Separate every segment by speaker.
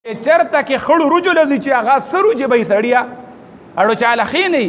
Speaker 1: چرته کې خړو رجو لزي چې هغه سرو چې به سړیا اړو چاله خینی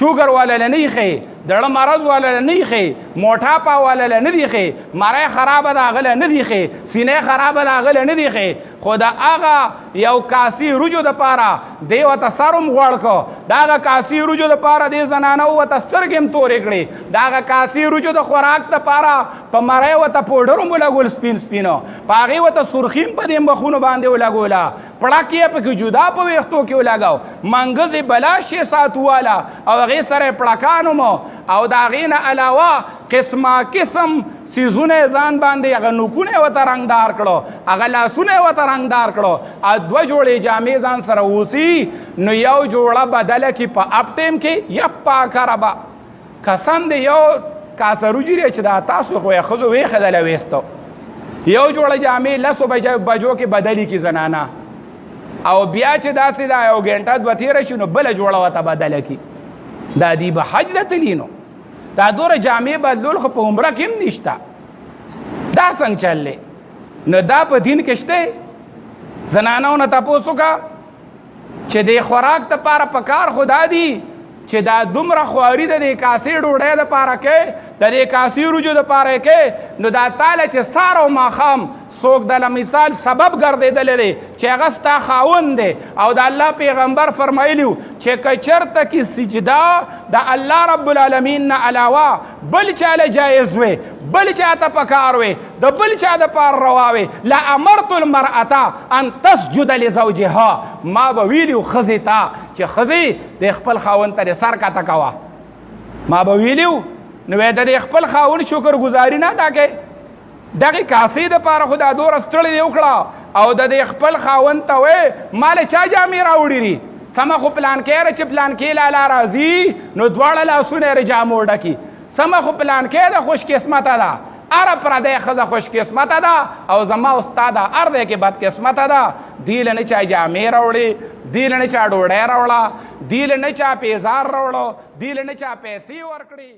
Speaker 1: شوګر والا نه خې دړه مرض والا نه خې موټاپا والا نه دی خې مړی خراب ده غله نه دی خې سینې خراب ده غله نه دی خې خدا هغه یو کاسی رجو د پاره دی وته سرم غوړ کو داغه کاسی رجو د پاره دی زنانه وته سترګم تورې کړي داغه کاسی رجو د خوراک د پاره په مړی وته پوډر مولګول سپین سپینو پاغي وته سرخیم په دې مخونو باندې ولګولا پړاکې په کې جدا په وختو کې ولګاو منګز بلا شي سات والا او هغه سره پړکانو مو او دا غینه علاوه قسمه قسم سیزونه ځان باندې هغه نوکونه وته رنگدار کړو هغه لاسونه وته رنگدار کړو ا دوه جوړې جامې ځان سره اوسي نو یو جوړه بدله کی په اپ ټیم کې یا پاکربا کسان دی یو کاسرو جری چې دا تاسو خو خزو وی خدل وېستو یو جوړه جامې لسو بجو کې بدلی کی زنانا او بیا چې داسې دا یو غنټه دوه تیر شنو بل جوړه وته بدله کی دا دی به حج لتلینو دا دوره جامې بدلول خو په عمره کې هم نشته دا څنګه چللی نو دا په دین کې شته زنانو نه تپوس وکړه چې د خوراک دپاره پکار خو دا دي چې دا دومره خواري د دې کاسې ډوډۍ دپاره کې د دې کاسې روجو دپاره کې نو دا تاله چې سار او ماښام څوک د مثال سبب ګرځېدلی دی چې هغه ستا خاوند دی او د الله پیغمبر فرمایلي چې که چېرته کې سجده د الله رب العالمین نه علاوه بل چاله جایز وی بل چاته پکار وی د بل چا دپاره روا وی لامرت المرأة ان تسجد لزوجها ما به ویلي ښځې ته چې ښځې د خپل خاوند ته سر کته کوه ما به ویلي نو د خپل خاوند شکر گزاري نه ادا کوي دغه کاسې دپاره خو دا دوره ستړې دی وکړه او د خپل خاوند ته وی ما له چا جامې راوړي دي سمه خو پلانکې چې پلانکې لالا راځي نو دواړه لاسونه یې جامو ډکي سمه خو پلانکې د خوش قسمته ده اره پردی ښځه خوش قسمته ده او زما استاده هر دی کې بد قسمته ده دی له نه چا جامې راوړي دی له نه چا ډوډۍ راوړه دی له نه چا پیزار راوړو دی له نه چا پیسې ورکړي